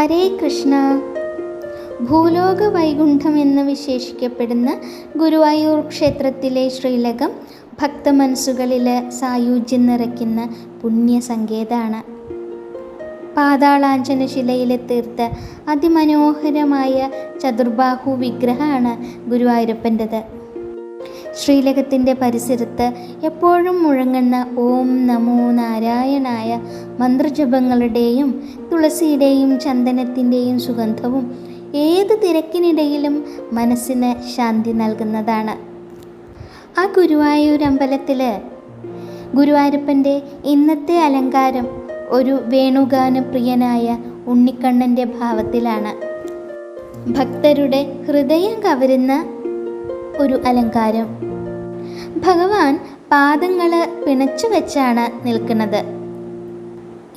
ഹരേ കൃഷ്ണ. ഭൂലോക വൈകുണ്ഠം എന്ന് വിശേഷിക്കപ്പെടുന്ന ഗുരുവായൂർ ക്ഷേത്രത്തിലെ ശ്രീലകം ഭക്തമനസ്സുകളിൽ സായുജ്യം നിറയ്ക്കുന്ന പുണ്യസങ്കേതമാണ്. പാതാളാഞ്ജനശിലയിൽ തീർത്ത അതിമനോഹരമായ ചതുർബാഹു വിഗ്രഹമാണ് ഗുരുവായൂരപ്പൻ്റെത്. ശ്രീലകത്തിൻ്റെ പരിസരത്ത് എപ്പോഴും മുഴങ്ങുന്ന ഓം നമോ നാരായണായ മന്ത്രജപങ്ങളുടെയും തുളസിയുടെയും ചന്ദനത്തിൻ്റെയും സുഗന്ധവും ഏത് തിരക്കിനിടയിലും മനസ്സിന് ശാന്തി നൽകുന്നതാണ്. ആ ഗുരുവായൂർ അമ്പലത്തിൽ ഗുരുവായൂരപ്പൻ്റെ ഇന്നത്തെ അലങ്കാരം ഒരു വേണുഗാനപ്രിയനായ ഉണ്ണിക്കണ്ണൻ്റെ ഭാവത്തിലാണ്. ഭക്തരുടെ ഹൃദയം കവരുന്ന ഒരു അലങ്കാരം. ഭഗവാൻ പാദങ്ങൾ പിണച്ചു വെച്ചാണ് നിൽക്കുന്നത്.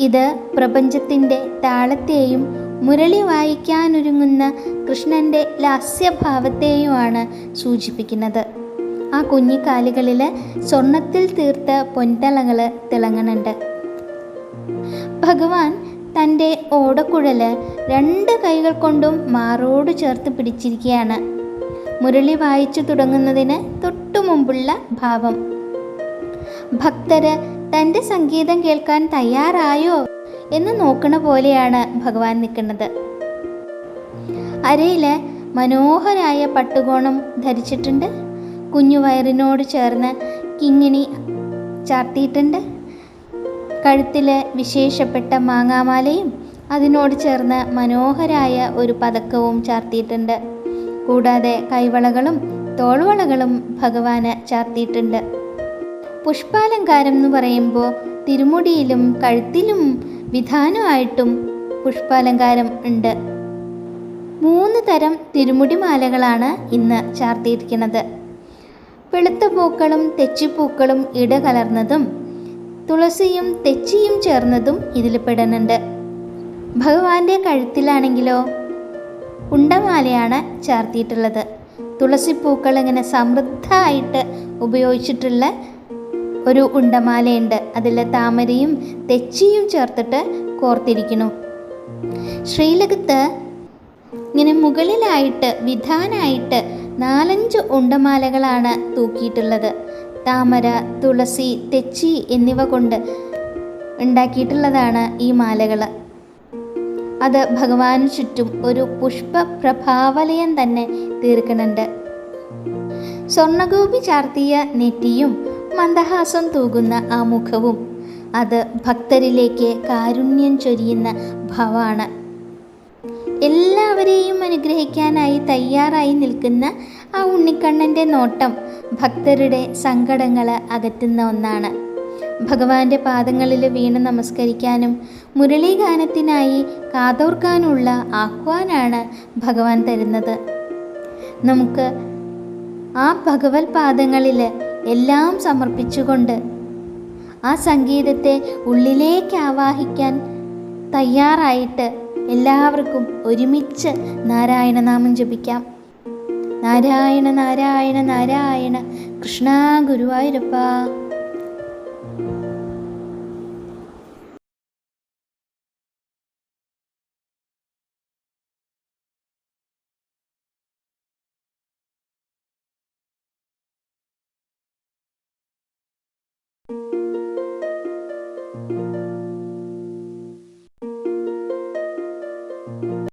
ഇത് പ്രപഞ്ചത്തിൻ്റെ താളത്തെയും മുരളി വായിക്കാനൊരുങ്ങുന്ന കൃഷ്ണൻ്റെ ലാസ്യഭാവത്തെയുമാണ് സൂചിപ്പിക്കുന്നത്. ആ കുഞ്ഞിക്കാലുകളിൽ സ്വർണത്തിൽ തീർത്ത പൊൻതളകൾ തിളങ്ങുന്നുണ്ട്. ഭഗവാൻ തൻ്റെ ഓടക്കുഴൽ 2 കൈകൾ കൊണ്ടും മാറോട് ചേർത്ത് പിടിച്ചിരിക്കുകയാണ്. മുരളി വായിച്ചു തുടങ്ങുന്നതിന് തൊട്ടു മുമ്പുള്ള ഭാവം. ഭക്തര് തൻ്റെ സംഗീതം കേൾക്കാൻ തയ്യാറായോ എന്ന് നോക്കണ പോലെയാണ് ഭഗവാൻ നിൽക്കുന്നത്. അരയിൽ മനോഹരായ പട്ടുകോണം ധരിച്ചിട്ടുണ്ട്. കുഞ്ഞു വയറിനോട് ചേർന്ന് കിങ്ങിണി ചാർത്തിയിട്ടുണ്ട്. കഴുത്തിൽ വിശേഷപ്പെട്ട മാങ്ങാമാലയും അതിനോട് ചേർന്ന് മനോഹരായ ഒരു പതക്കവും ചാർത്തിയിട്ടുണ്ട്. കൂടാതെ കൈവളകളും തോൾവളകളും ഭഗവാന് ചാർത്തിയിട്ടുണ്ട്. പുഷ്പാലങ്കാരം എന്ന് പറയുമ്പോൾ തിരുമുടിയിലും കഴുത്തിലും വിധാനമായിട്ടും പുഷ്പാലങ്കാരം ഉണ്ട്. 3 തരം തിരുമുടിമാലകളാണ് ഇന്ന് ചാർത്തിയിരിക്കുന്നത്. വെളുത്ത പൂക്കളും തെച്ചിപ്പൂക്കളും ഇടകലർന്നതും തുളസിയും തെച്ചിയും ചേർന്നതും ഇതിൽ പെടുന്നുണ്ട്. ഭഗവാന്റെ കഴുത്തിലാണെങ്കിലോ ഉണ്ടമാലയാണ് ചാർത്തിയിട്ടുള്ളത്. തുളസിപ്പൂക്കൾ ഇങ്ങനെ സമൃദ്ധമായിട്ട് ഉപയോഗിച്ചിട്ടുള്ള ഒരു ഉണ്ടമാലയുണ്ട്. അതിൽ താമരയും തെച്ചിയും ചേർത്തിട്ട് കോർത്തിരിക്കുന്നു. ശ്രീലകത്ത് ഇങ്ങനെ മുകളിലായിട്ട് വിധാനായിട്ട് 4-5 ഉണ്ടമാലകളാണ് തൂക്കിയിട്ടുള്ളത്. താമര, തുളസി, തെച്ചി എന്നിവ കൊണ്ട് ഉണ്ടാക്കിയിട്ടുള്ളതാണ് ഈ മാലകൾ. അത് ഭഗവാന് ചുറ്റും ഒരു പുഷ്പ പ്രഭാവലയം തന്നെ തീർക്കുന്നുണ്ട്. സ്വർണഗോപി ചാർത്തിയ നെറ്റിയും മന്ദഹാസം തൂകുന്ന ആ മുഖവും അത് ഭക്തരിലേക്ക് കാരുണ്യം ചൊരിയുന്ന ഭാവമാണ്. എല്ലാവരെയും അനുഗ്രഹിക്കാനായി തയ്യാറായി നിൽക്കുന്ന ആ ഉണ്ണിക്കണ്ണൻ്റെ നോട്ടം ഭക്തരുടെ സങ്കടങ്ങൾ അകറ്റുന്ന ഒന്നാണ്. ഭഗവാന്റെ പാദങ്ങളിൽ വീണ് നമസ്കരിക്കാനും മുരളീഗാനത്തിനായി കാതോർക്കാനുള്ള ആഹ്വാനാണ് ഭഗവാൻ തരുന്നത്. നമുക്ക് ആ ഭഗവത് പാദങ്ങളിൽ എല്ലാം സമർപ്പിച്ചുകൊണ്ട് ആ സംഗീതത്തെ ഉള്ളിലേക്ക് ആവാഹിക്കാൻ തയ്യാറായിട്ട് എല്ലാവർക്കും ഒരുമിച്ച് നാരായണനാമം ജപിക്കാം. നാരായണ നാരായണ നാരായണ കൃഷ്ണ ഗുരുവായൂരപ്പ.